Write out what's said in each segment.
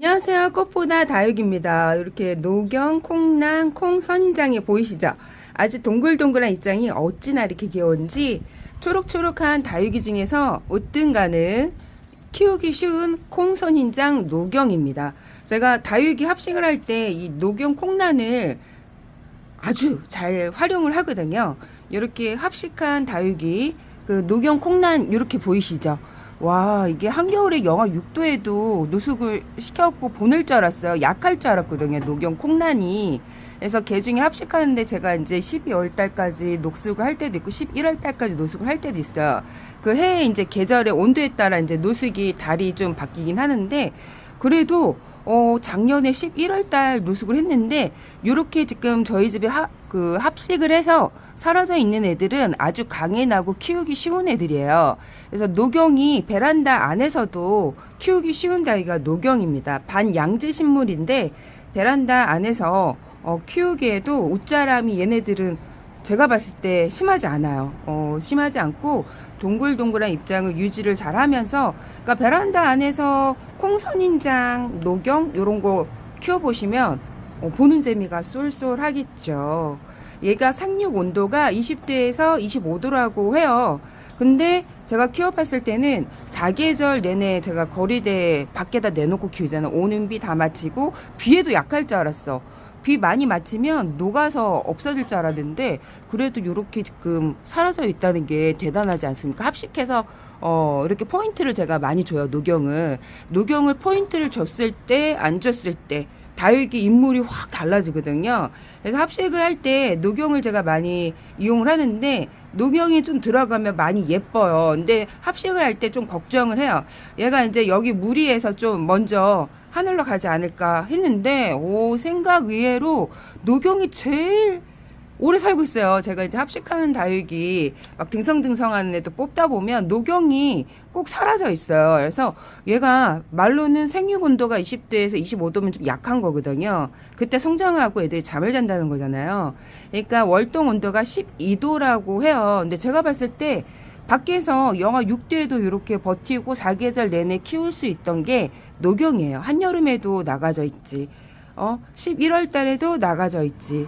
안녕하세요. 꽃보다 다육입니다. 이렇게 노경, 콩랑, 콩 선인장이 보이시죠? 아주 동글동글한 입장이 어찌나 이렇게 귀여운지 초록초록한 다육이 중에서 으뜸가는 키우기 쉬운 콩 선인장 노경입니다. 제가 다육이 합식을 할 때 이 노경 콩란을 아주 잘 활용을 하거든요. 이렇게 합식한 다육이 그 노경 콩란 이렇게 보이시죠? 와, 이게 한겨울에 영하 6도에도 노숙을 시켜갖고 보낼 줄 알았어요. 약할 줄 알았거든요. 노경 콩란이. 그래서 개 중에 합식하는데 제가 이제 12월 달까지 녹숙을 할 때도 있고 11월 달까지 노숙을 할 때도 있어요. 그 해에 이제 계절의 온도에 따라 이제 노숙이 달이 좀 바뀌긴 하는데 그래도 작년에 11월 달 노숙을 했는데 요렇게 지금 저희 집에 합식을 해서 사라져 있는 애들은 아주 강해나고 키우기 쉬운 애들이에요. 그래서 노경이 베란다 안에서도 키우기 쉬운 다육이가 노경입니다. 반양지 식물인데 베란다 안에서 키우기에도 웃자람이 얘네들은 제가 봤을 때 심하지 않아요. 심하지 않고 동글동글한 입장을 유지를 잘 하면서 그러니까 베란다 안에서 콩선인장, 노경 요런 거 키워보시면 보는 재미가 쏠쏠하겠죠. 얘가 상륙 온도가 20도에서 25도라고 해요. 근데 제가 키워봤을 때는 4계절 내내 제가 거리대 밖에다 내놓고 키우잖아요. 오는 비 다 맞히고 비에도 약할 줄 알았어. 비 많이 맞히면 녹아서 없어질 줄 알았는데 그래도 이렇게 지금 사라져 있다는 게 대단하지 않습니까? 합식해서 이렇게 포인트를 제가 많이 줘요. 노경을 포인트를 줬을 때 안 줬을 때 다육이 인물이 확 달라지거든요. 그래서 합식을 할 때 노경을 제가 많이 이용을 하는데 노경이 좀 들어가면 많이 예뻐요. 근데 합식을 할 때 좀 걱정을 해요. 얘가 이제 여기 무리에서 좀 먼저 하늘로 가지 않을까 했는데 생각 의외로 노경이 제일 오래 살고 있어요. 제가 이제 합식하는 다육이 막 등성등성하는 애도 뽑다 보면 노경이 꼭 사라져 있어요. 그래서 얘가 말로는 생육 온도가 20도에서 25도면 좀 약한 거거든요. 그때 성장하고 애들이 잠을 잔다는 거잖아요. 그러니까 월동 온도가 12도라고 해요. 근데 제가 봤을 때 밖에서 영하 6도에도 이렇게 버티고 4계절 내내 키울 수 있던 게 노경이에요. 한여름에도 나가져 있지. 11월 달에도 나가져 있지.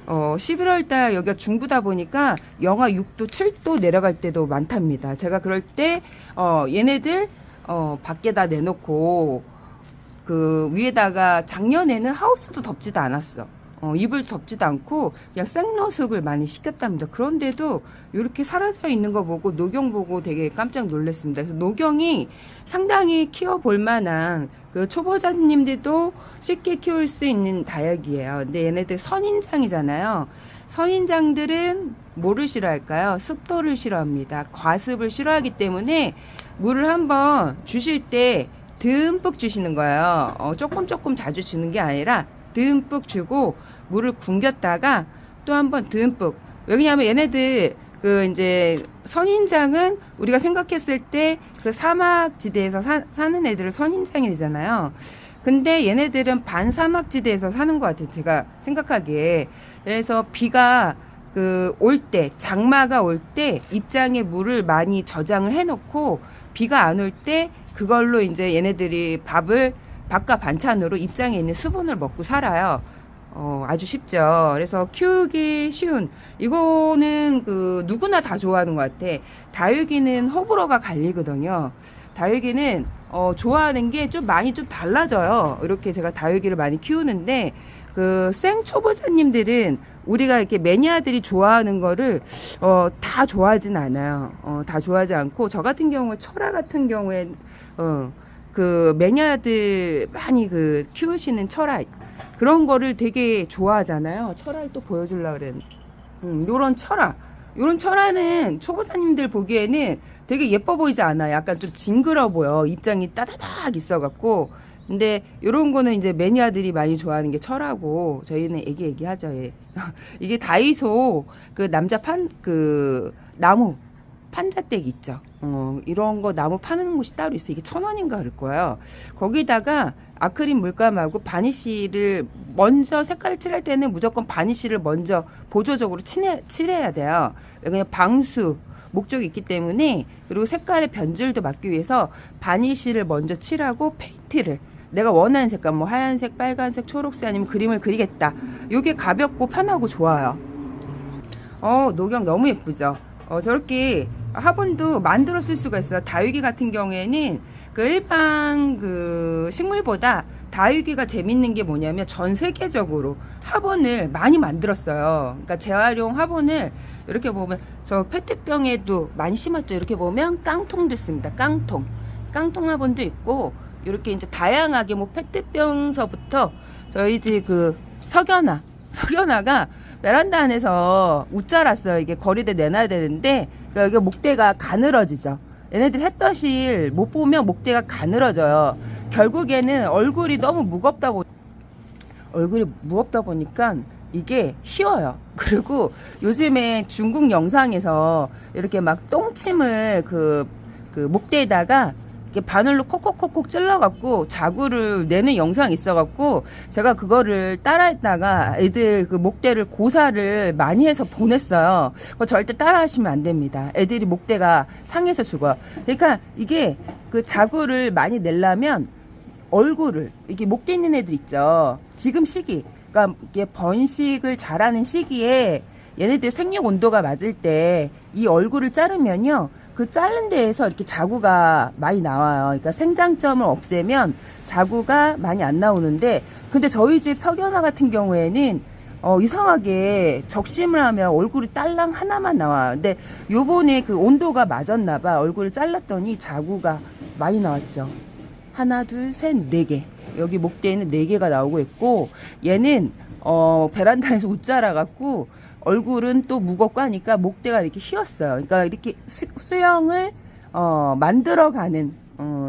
11월 달 여기가 중부다 보니까 영하 6도, 7도 내려갈 때도 많답니다. 제가 그럴 때 얘네들 밖에다 내놓고 그 위에다가 작년에는 하우스도 덥지도 않았어. 이불 덥지도 않고 그냥 생노숙을 많이 시켰답니다. 그런데도 이렇게 사라져 있는 거 보고 노경 보고 되게 깜짝 놀랐습니다. 그래서 노경이 상당히 키워볼 만한 그 초보자님들도 쉽게 키울 수 있는 다육이에요. 근데 얘네들 선인장이잖아요. 선인장들은 뭐를 싫어할까요? 습도를 싫어합니다. 과습을 싫어하기 때문에 물을 한번 주실 때 듬뿍 주시는 거예요. 조금 자주 주는 게 아니라 듬뿍 주고 물을 굶겼다가 또 한번 듬뿍. 왜냐하면 얘네들 그 이제 선인장은 우리가 생각했을 때 그 사막지대에서 사는 애들을 선인장이잖아요. 근데 얘네들은 반사막지대에서 사는 것 같아요. 제가 생각하기에. 그래서 비가 올 때, 장마가 올 때 입장에 물을 많이 저장을 해놓고 비가 안 올 때 그걸로 이제 얘네들이 밥과 반찬으로 입장에 있는 수분을 먹고 살아요. 아주 쉽죠. 그래서 키우기 쉬운, 이거는 누구나 다 좋아하는 것 같아. 다육이는 호불호가 갈리거든요. 다육이는, 좋아하는 게 좀 많이 좀 달라져요. 이렇게 제가 다육이를 많이 키우는데, 생초보자님들은 우리가 이렇게 매니아들이 좋아하는 거를, 다 좋아하진 않아요. 다 좋아하지 않고, 저 같은 경우에, 철화 같은 경우에, 매니아들 많이 키우시는 철화 그런 거를 되게 좋아하잖아요. 철화를 또 보여주려고 그랬는데 요런 철화는 초보자님들 보기에는 되게 예뻐 보이지 않아요. 약간 좀 징그러 보여. 입장이 따다닥 있어갖고. 근데 요런 거는 이제 매니아들이 많이 좋아하는 게 철화고 저희는 애기하죠. 예. 이게 다이소 남자 나무 판자떼기 있죠. 이런 거 나무 파는 곳이 따로 있어요. 이게 1,000원인가 그럴 거예요. 거기다가 아크릴 물감하고 바니쉬를 먼저 색깔을 칠할 때는 무조건 바니쉬를 먼저 보조적으로 칠해야 돼요. 왜냐면 방수 목적이 있기 때문에. 그리고 색깔의 변질도 막기 위해서 바니쉬를 먼저 칠하고 페인트를 내가 원하는 색깔 뭐 하얀색, 빨간색, 초록색 아니면 그림을 그리겠다. 요게 가볍고 편하고 좋아요. 녹용 너무 예쁘죠. 저렇게 화분도 만들어 쓸 수가 있어요. 다육이 같은 경우에는 그 일반 그 식물보다 다육이가 재밌는 게 뭐냐면 전 세계적으로 화분을 많이 만들었어요. 그러니까 재활용 화분을 이렇게 보면 저 페트병에도 많이 심었죠. 이렇게 보면 깡통도 있습니다. 깡통 화분도 있고 이렇게 이제 다양하게 뭐 페트병서부터 저희 집 그 석연아가 베란다 안에서 웃 자랐어요. 이게 거리대 내놔야 되는데 여기 목대가 가늘어지죠. 얘네들 햇볕을 못 보면 목대가 가늘어져요. 결국에는 얼굴이 무겁다 보니까 이게 휘어요. 그리고 요즘에 중국 영상에서 이렇게 막 똥침을 그 목대에다가 바늘로 콕콕콕콕 찔러갖고 자구를 내는 영상이 있어갖고 제가 그거를 따라했다가 애들 그 목대를 고사를 많이 해서 보냈어요. 그거 절대 따라하시면 안 됩니다. 애들이 목대가 상해서 죽어요. 그러니까 이게 그 자구를 많이 내려면 얼굴을 이게 목대 있는 애들 있죠. 지금 시기, 그러니까 이게 번식을 잘하는 시기에 얘네들 생육 온도가 맞을 때 이 얼굴을 자르면요. 그 자른 데에서 이렇게 자구가 많이 나와요. 그러니까 생장점을 없애면 자구가 많이 안 나오는데, 근데 저희 집 석연아 같은 경우에는 이상하게 적심을 하면 얼굴이 딸랑 하나만 나와요. 근데 요번에 그 온도가 맞았나봐. 얼굴을 잘랐더니 자구가 많이 나왔죠. 하나, 둘, 셋, 네 개. 여기 목대에는 네 개가 나오고 있고, 얘는 베란다에서 웃 자라갖고 얼굴은 또 무겁고 하니까 목대가 이렇게 휘었어요. 그러니까 이렇게 수영을 만들어가는,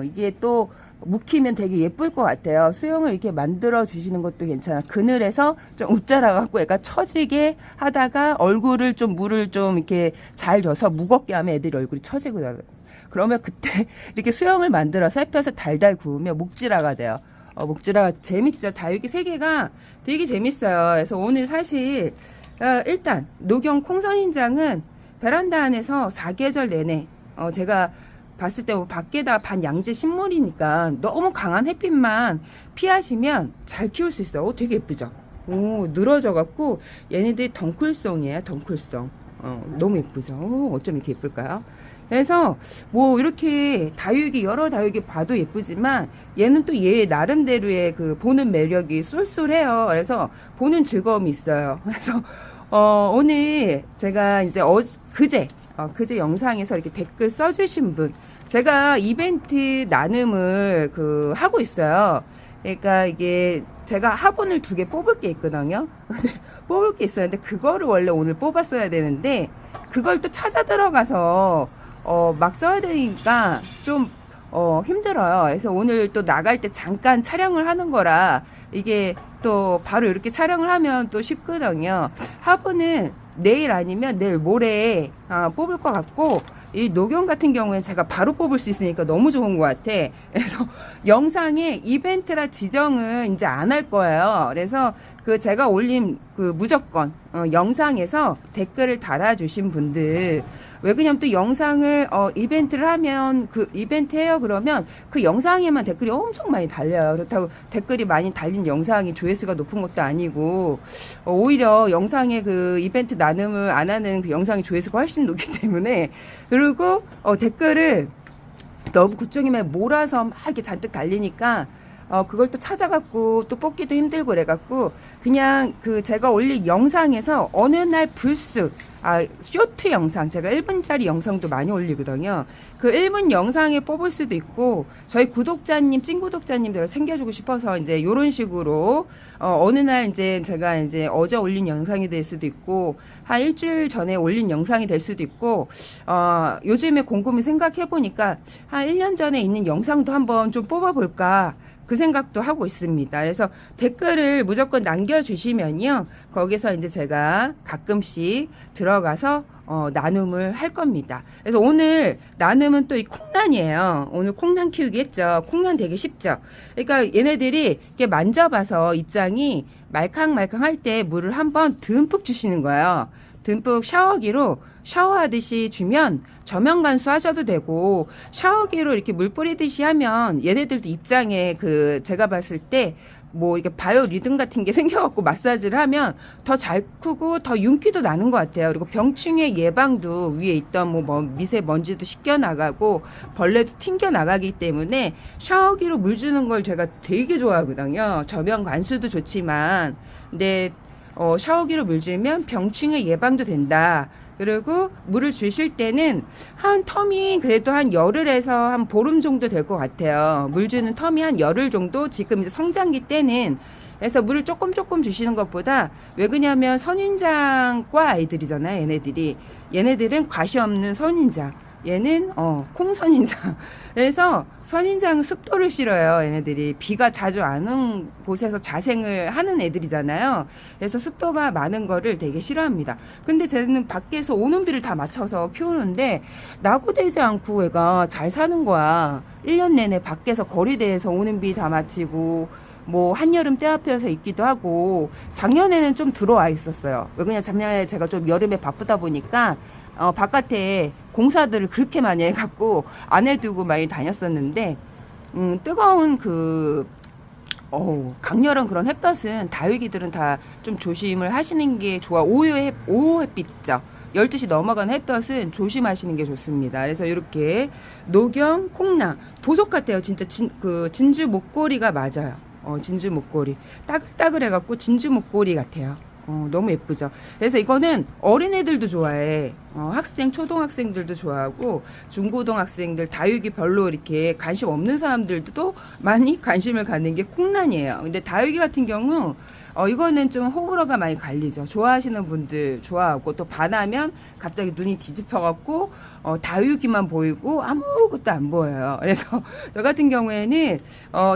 이게 또 묵히면 되게 예쁠 것 같아요. 수영을 이렇게 만들어 주시는 것도 괜찮아. 그늘에서 좀 웃자라갖고 애가 처지게 하다가 얼굴을 좀 물을 좀 이렇게 잘 줘서 무겁게 하면 애들이 얼굴이 처지고 그러면 그때 이렇게 수영을 만들어서 햇볕에 달달 구우면 목지라가 돼요. 목지라가 재밌죠. 다육이 세계가 되게 재밌어요. 그래서 오늘 사실 일단 녹용 콩선인장은 베란다 안에서 4계절 내내 제가 봤을 때 뭐 밖에다 반양재 식물이니까 너무 강한 햇빛만 피하시면 잘 키울 수 있어요. 되게 예쁘죠. 늘어져 갖고 얘네들이 덩쿨송이에요. 덩쿨송. 너무 예쁘죠. 어쩜 이렇게 예쁠까요? 그래서 뭐 이렇게 다육이 여러 다육이 봐도 예쁘지만 얘는 또 얘 나름대로의 그 보는 매력이 쏠쏠해요. 그래서 보는 즐거움이 있어요. 그래서 오늘 제가 이제 그제 영상에서 이렇게 댓글 써주신 분, 제가 이벤트 나눔을 하고 있어요. 그러니까 이게 제가 화분을 2개 뽑을 게 있거든요. 뽑을 게 있었는데 그거를 원래 오늘 뽑았어야 되는데 그걸 또 찾아 들어가서 막 써야 되니까 좀 힘들어요. 그래서 오늘 또 나갈 때 잠깐 촬영을 하는 거라 이게 또 바로 이렇게 촬영을 하면 또 쉽거든요. 화분은 내일 아니면 내일 모레 뽑을 것 같고, 이 녹용 같은 경우에는 제가 바로 뽑을 수 있으니까 너무 좋은 것 같아. 그래서 영상에 이벤트라 지정은 이제 안 할 거예요. 그래서 제가 올린 무조건 영상에서 댓글을 달아주신 분들, 왜 그냐면 또 영상을 이벤트를 하면 이벤트 해요 그러면 그 영상에만 댓글이 엄청 많이 달려요. 그렇다고 댓글이 많이 달린 영상이 조회수가 높은 것도 아니고, 오히려 영상에 이벤트 나눔을 안 하는 그 영상이 조회수가 훨씬 높기 때문에, 그리고 댓글을 너무 그쪽에만 몰아서 막 이렇게 잔뜩 달리니까 그걸 또 찾아갖고 또 뽑기도 힘들고 그래갖고 그냥 제가 올린 영상에서 어느 날 불쑥 쇼트 영상, 제가 1분짜리 영상도 많이 올리거든요. 그 1분 영상에 뽑을 수도 있고, 저희 구독자님, 찐 구독자님 제가 챙겨주고 싶어서 이제 요런 식으로 어느 날 이제 제가 이제 어제 올린 영상이 될 수도 있고, 한 일주일 전에 올린 영상이 될 수도 있고, 요즘에 곰곰이 생각해보니까 한 1년 전에 있는 영상도 한번 좀 뽑아볼까, 그 생각도 하고 있습니다. 그래서 댓글을 무조건 남겨주시면요, 거기서 이제 제가 가끔씩 들어가서 나눔을 할 겁니다. 그래서 오늘 나눔은 또 이 콩란이에요. 오늘 콩란 키우기 했죠. 콩란 되게 쉽죠. 그러니까 얘네들이 이렇게 만져봐서 입장이 말캉말캉 할 때 물을 한번 듬뿍 주시는 거예요. 듬뿍 샤워기로 샤워하듯이 주면 저면 간수하셔도 되고, 샤워기로 이렇게 물 뿌리듯이 하면 얘네들도 입장에 그 제가 봤을 때 뭐 이게 바이오 리듬 같은 게 생겨갖고 마사지를 하면 더 잘 크고 더 윤기도 나는 것 같아요. 그리고 병충해 예방도 위에 있던 뭐 미세먼지도 씻겨 나가고 벌레도 튕겨 나가기 때문에 샤워기로 물 주는 걸 제가 되게 좋아하거든요. 저면 관수도 좋지만, 근데 샤워기로 물 주면 병충해 예방도 된다. 그리고 물을 주실 때는 한 텀이 그래도 한 열흘에서 한 보름 정도 될 것 같아요. 물 주는 텀이 한 열흘 정도, 지금 이제 성장기 때는. 그래서 물을 조금 주시는 것보다, 왜 그러냐면 선인장과 아이들이잖아요. 얘네들은 과시 없는 선인장, 얘는 콩선인장. 그래서 선인장 습도를 싫어요. 얘네들이 비가 자주 안 오는 곳에서 자생을 하는 애들이잖아요. 그래서 습도가 많은 거를 되게 싫어합니다. 근데 쟤는 밖에서 오는 비를 다 맞춰서 키우는데 낙오되지 않고 얘가 잘 사는 거야. 1년 내내 밖에서 거리대에서 오는 비 다 맞히고, 뭐 한여름 때 앞에서 있기도 하고. 작년에는 좀 들어와 있었어요. 왜 그냥 작년에 제가 좀 여름에 바쁘다 보니까 바깥에 공사들을 그렇게 많이 해갖고 안 해두고 많이 다녔었는데, 뜨거운 강렬한 그런 햇볕은 다육이들은 다 좀 조심을 하시는 게 좋아. 오후 햇빛 있죠. 12시 넘어간 햇볕은 조심하시는 게 좋습니다. 그래서 이렇게 노경, 콩랑, 보석 같아요. 진짜 진주 목걸이가 맞아요. 진주 목걸이. 따글따글 해갖고 진주 목걸이 같아요. 너무 예쁘죠. 그래서 이거는 어린애들도 좋아해. 초등학생들도 좋아하고, 중고등학생들, 다육이 별로 이렇게 관심 없는 사람들도 많이 관심을 갖는 게 콩란이에요. 근데 다육이 같은 경우, 이거는 좀 호불호가 많이 갈리죠. 좋아하시는 분들 좋아하고, 또 반하면 갑자기 눈이 뒤집혀갖고, 다육이만 보이고 아무것도 안 보여요. 그래서 저 같은 경우에는,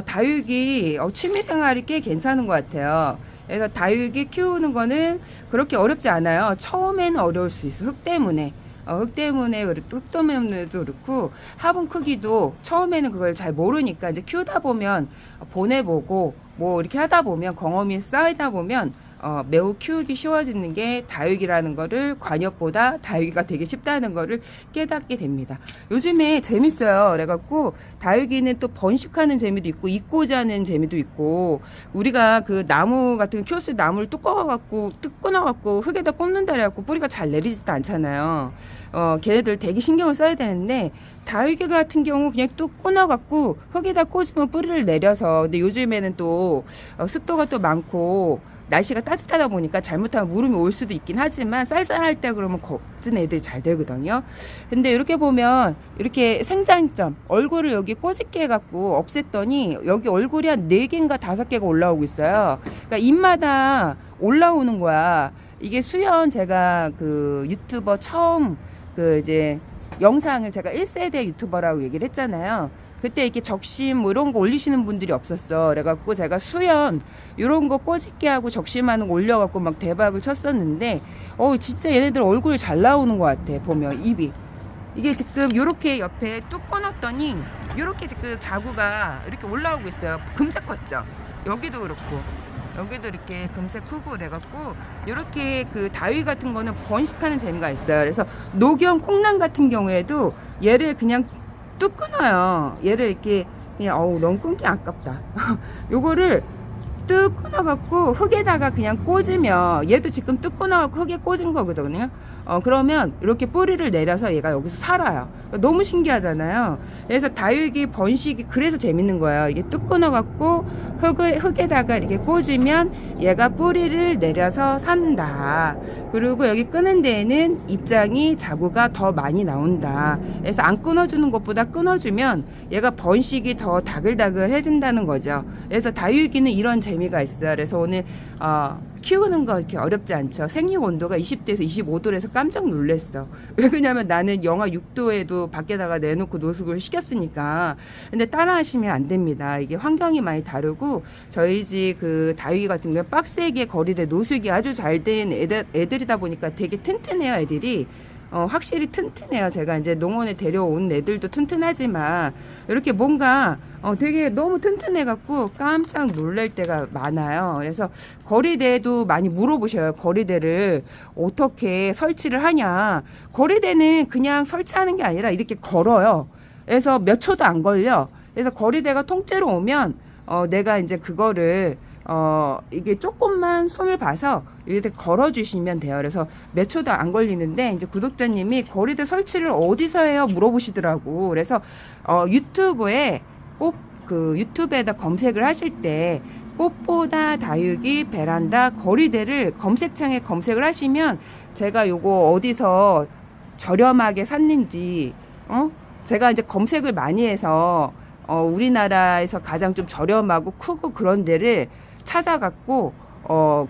다육이, 취미생활이 꽤 괜찮은 것 같아요. 그래서 다육이 키우는 거는 그렇게 어렵지 않아요. 처음에는 어려울 수 있어. 흙 때문에도 그렇고, 화분 크기도 처음에는 그걸 잘 모르니까 이제 키우다 보면 보내보고 뭐 이렇게 하다 보면 경험이 쌓이다 보면 매우 키우기 쉬워지는 게 다육이라는 거를, 관엽보다 다육이가 되게 쉽다는 거를 깨닫게 됩니다. 요즘에 재밌어요. 그래갖고 다육이는 또 번식하는 재미도 있고, 잇고자 하는 재미도 있고, 우리가 그 나무 같은 거 키웠을 때 나무를 뚝 끊어갖고 흙에다 꽂는다 그래갖고 뿌리가 잘 내리지도 않잖아요. 걔네들 되게 신경을 써야 되는데, 다육이 같은 경우 그냥 뚝 끊어갖고 흙에다 꽂으면 뿌리를 내려서. 근데 요즘에는 또 습도가 또 많고 날씨가 따뜻하다 보니까 잘못하면 무름이 올 수도 있긴 하지만, 쌀쌀할 때 그러면 걷는 애들이 잘 되거든요. 근데 이렇게 보면 이렇게 생장점, 얼굴을 여기 꼬집게 해갖고 없앴더니 여기 얼굴이 한 4개인가 5개가 올라오고 있어요. 그러니까 입마다 올라오는 거야. 이게 수연, 제가 그 유튜버 처음 이제 영상을, 제가 1세대 유튜버라고 얘기를 했잖아요. 그때 이렇게 적심 뭐 이런 거 올리시는 분들이 없었어. 그래갖고 제가 수연 이런 거 꼬집게 하고 적심하는 거 올려갖고 막 대박을 쳤었는데, 진짜 얘네들 얼굴이 잘 나오는 것 같아. 보면 입이, 이게 지금 요렇게 옆에 뚝 꺼놨더니 요렇게 지금 자구가 이렇게 올라오고 있어요. 금세 컸죠. 여기도 그렇고 여기도 이렇게 금세 크고. 그래갖고 이렇게 그 다육이 같은 거는 번식하는 재미가 있어요. 그래서 노경, 콩랑 같은 경우에도 얘를 그냥 뚝 끊어요. 얘를 이렇게 그냥 너무 끊기 아깝다. 요거를 뚝 끊어갖고 흙에다가 그냥 꽂으면, 얘도 지금 뚝 끊어갖고 흙에 꽂은 거거든요. 그러면 이렇게 뿌리를 내려서 얘가 여기서 살아요. 너무 신기하잖아요. 그래서 다육이 번식이 그래서 재밌는 거예요. 이게 뚝 끊어갖고 흙에다가 이렇게 꽂으면 얘가 뿌리를 내려서 산다. 그리고 여기 끄는 데에는 입장이, 자구가 더 많이 나온다. 그래서 안 끊어주는 것보다 끊어주면 얘가 번식이 더 다글다글해진다는 거죠. 그래서 다육이는 이런 재미가 있어요. 그래서 오늘 키우는 거 이렇게 어렵지 않죠. 생육 온도가 20도에서 25도에서 깜짝 놀랐어. 왜 그러냐면 나는 영하 6도에도 밖에다가 내놓고 노숙을 시켰으니까. 근데 따라 하시면 안 됩니다. 이게 환경이 많이 다르고, 저희 집 그 다육이 같은 경우 빡세게 거리대 노숙이 아주 잘 된 애들이다 보니까 되게 튼튼해요, 애들이. 확실히 튼튼해요. 제가 이제 농원에 데려온 애들도 튼튼하지만 이렇게 뭔가 되게 너무 튼튼해갖고 깜짝 놀랄 때가 많아요. 그래서 거리대도 많이 물어보셔요. 거리대를 어떻게 설치를 하냐. 거리대는 그냥 설치하는 게 아니라 이렇게 걸어요. 그래서 몇 초도 안 걸려. 그래서 거리대가 통째로 오면 내가 이제 그거를 이게 조금만 손을 봐서 이렇게 걸어주시면 돼요. 그래서 몇 초도 안 걸리는데, 이제 구독자님이 거리대 설치를 어디서 해요? 물어보시더라고. 그래서, 유튜브에 꼭 그 유튜브에다 검색을 하실 때, 꽃보다 다육이 베란다 거리대를 검색창에 검색을 하시면, 제가 요거 어디서 저렴하게 샀는지, 제가 이제 검색을 많이 해서, 우리나라에서 가장 좀 저렴하고 크고 그런 데를 찾아갖고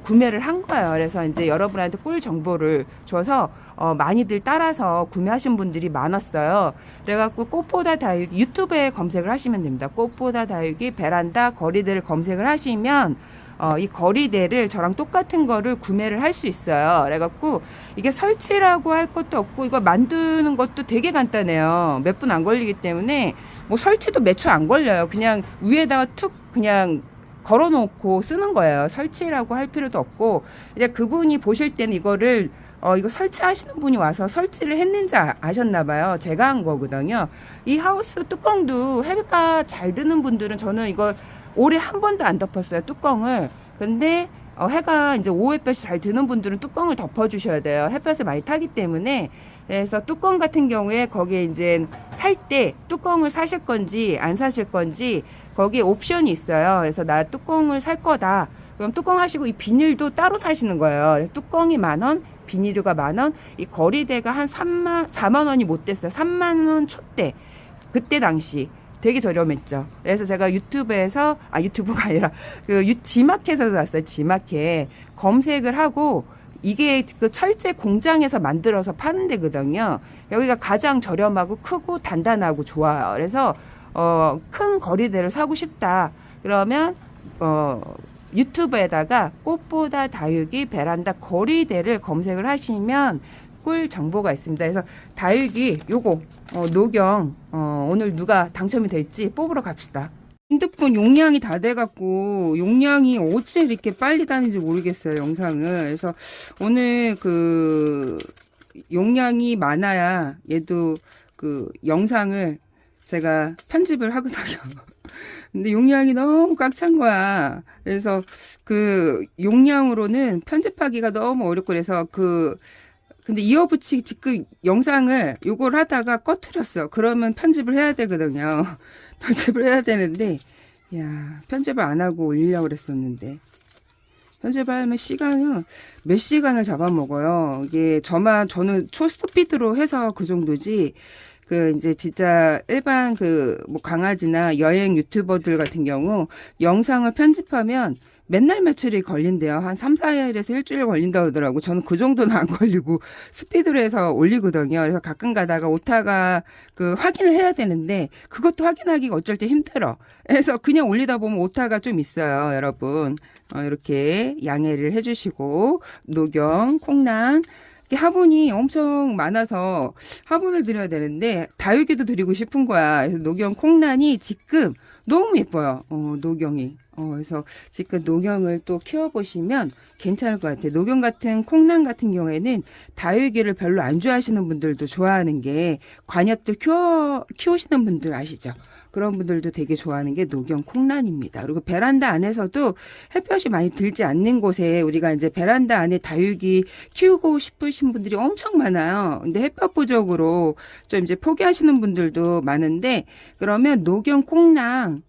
구매를 한 거예요. 그래서 이제 여러분한테 꿀 정보를 줘서 많이들 따라서 구매하신 분들이 많았어요. 그래갖고 꽃보다 다육이 유튜브에 검색을 하시면 됩니다. 꽃보다 다육이 베란다 거리대를 검색을 하시면 이 거리대를 저랑 똑같은 거를 구매를 할 수 있어요. 그래갖고 이게 설치라고 할 것도 없고 이걸 만드는 것도 되게 간단해요. 몇 분 안 걸리기 때문에 뭐 설치도 몇 초 안 걸려요. 그냥 위에다가 툭 그냥 걸어놓고 쓰는 거예요. 설치라고 할 필요도 없고, 이제 그분이 보실 때는 이거를 이거 설치하시는 분이 와서 설치를 했는지 아셨나봐요. 제가 한 거거든요. 이 하우스 뚜껑도 해가 잘 드는 분들은, 저는 이걸 올해 한 번도 안 덮었어요, 뚜껑을. 근데 해가 이제 오햇볕이 잘 드는 분들은 뚜껑을 덮어주셔야 돼요. 햇볕을 많이 타기 때문에. 그래서 뚜껑 같은 경우에 거기에 이제 살 때 뚜껑을 사실 건지 안 사실 건지 거기에 옵션이 있어요. 그래서 나 뚜껑을 살 거다. 그럼 뚜껑 하시고 이 비닐도 따로 사시는 거예요. 그래서 뚜껑이 10,000원, 비닐류가 10,000원, 이 거리대가 한 4만 원이 못 됐어요. 3만 원 초대. 그때 당시. 되게 저렴했죠. 그래서 제가 유튜브에서, 유튜브가 아니라, 지마켓에서 샀어요. 지마켓. 검색을 하고, 이게 그 철제 공장에서 만들어서 파는 데거든요. 여기가 가장 저렴하고 크고 단단하고 좋아요. 그래서, 큰 거리대를 사고 싶다. 그러면, 유튜브에다가 꽃보다 다육이 베란다 거리대를 검색을 하시면 꿀 정보가 있습니다. 그래서 다육이 요거 노경 오늘 누가 당첨이 될지 뽑으러 갑시다. 핸드폰 용량이 다 돼갖고 용량이 어째 이렇게 빨리 다는지 모르겠어요, 영상을. 그래서 오늘 그 용량이 많아야 얘도 그 영상을 제가 편집을 하거든요. 근데 용량이 너무 꽉 찬 거야. 그래서 그 용량으로는 편집하기가 너무 어렵고, 그래서 근데 이어붙이기 지금 영상을 요걸 하다가 꺼트렸어. 그러면 편집을 해야 되거든요. 편집을 해야 되는데, 편집을 안 하고 올리려고 그랬었는데. 편집을 하면 시간은 몇 시간을 잡아먹어요. 이게 저는 초스피드로 해서 그 정도지, 이제 진짜 일반 뭐 강아지나 여행 유튜버들 같은 경우 영상을 편집하면 맨날 며칠이 걸린대요. 한 3, 4일에서 일주일 걸린다고 하더라고. 저는 그 정도는 안 걸리고 스피드로 해서 올리거든요. 그래서 가끔 가다가 오타가 확인을 해야 되는데 그것도 확인하기가 어쩔 때 힘들어. 그래서 그냥 올리다 보면 오타가 좀 있어요, 여러분. 이렇게 양해를 해주시고, 노경, 콩난, 화분이 엄청 많아서 화분을 드려야 되는데 다육이도 드리고 싶은 거야. 그래서 노경 콩란이 지금 너무 예뻐요. 노경이. 그래서 지금 노경을 또 키워보시면 괜찮을 것 같아요. 노경 같은 콩란 같은 경우에는 다육이를 별로 안 좋아하시는 분들도 좋아하는 게, 관엽들 키우시는 분들 아시죠? 그런 분들도 되게 좋아하는 게 노경 콩란입니다. 그리고 베란다 안에서도 햇볕이 많이 들지 않는 곳에 우리가 이제 베란다 안에 다육이 키우고 싶으신 분들이 엄청 많아요. 근데 햇볕 부족으로 좀 이제 포기하시는 분들도 많은데, 그러면 노경 콩란,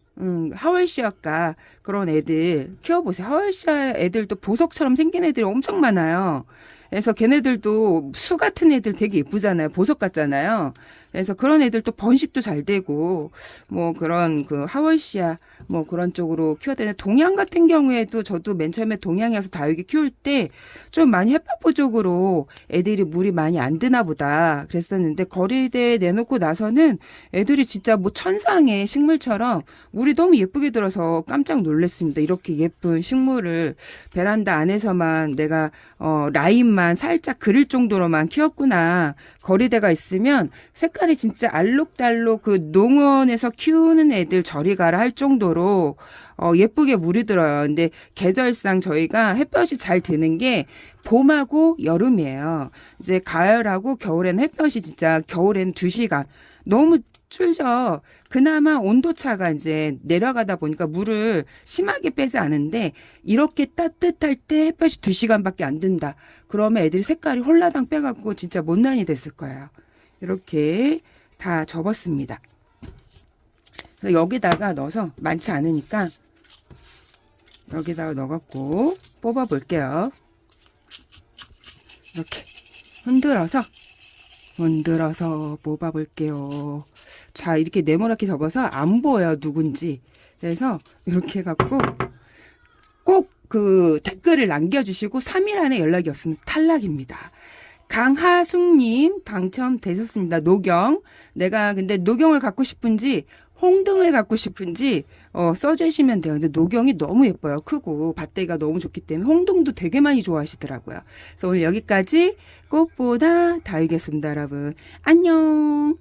하월시아과 그런 애들 키워보세요. 하월시아 애들도 보석처럼 생긴 애들이 엄청 많아요. 그래서 걔네들도 수 같은 애들 되게 예쁘잖아요. 보석 같잖아요. 그래서 그런 애들 또 번식도 잘 되고 뭐 그런 그 하월시아 뭐 그런 쪽으로 키워야 되는 동양 같은 경우에도 저도 맨 처음에 동양에 와서 다육이 키울 때 좀 많이 햇볕 부족으로 애들이 물이 많이 안 드나 보다 그랬었는데 거리대에 내놓고 나서는 애들이 진짜 뭐 천상의 식물처럼 물이 너무 예쁘게 들어서 깜짝 놀랐습니다. 이렇게 예쁜 식물을 베란다 안에서만 내가 라인만 살짝 그릴 정도로만 키웠구나. 거리대가 있으면 색깔이 진짜 알록달록 그 농원에서 키우는 애들 저리 가라 할 정도로 예쁘게 물이 들어요. 근데 계절상 저희가 햇볕이 잘 드는 게 봄하고 여름이에요. 이제 가을하고 겨울에는 햇볕이 진짜 겨울에는 2시간 너무 줄죠. 그나마 온도차가 이제 내려가다 보니까 물을 심하게 빼지 않은데 이렇게 따뜻할 때 햇볕이 2시간밖에 안 든다. 그러면 애들이 색깔이 홀라당 빼갖고 진짜 못난이 됐을 거예요. 이렇게 다 접었습니다. 그래서 여기다가 넣어서 많지 않으니까 여기다가 넣어갖고 뽑아 볼게요. 이렇게 흔들어서 뽑아 볼게요. 자, 이렇게 네모나게 접어서 안 보여요, 누군지. 그래서 이렇게 해갖고 꼭 그 댓글을 남겨주시고 3일 안에 연락이 없으면 탈락입니다. 강하숙님 당첨되셨습니다. 노경. 내가 근데 노경을 갖고 싶은지 홍등을 갖고 싶은지 써주시면 돼요. 근데 노경이 너무 예뻐요. 크고 밭대가 너무 좋기 때문에 홍등도 되게 많이 좋아하시더라고요. 그래서 오늘 여기까지 꽃보다 다육이었습니다, 여러분. 안녕.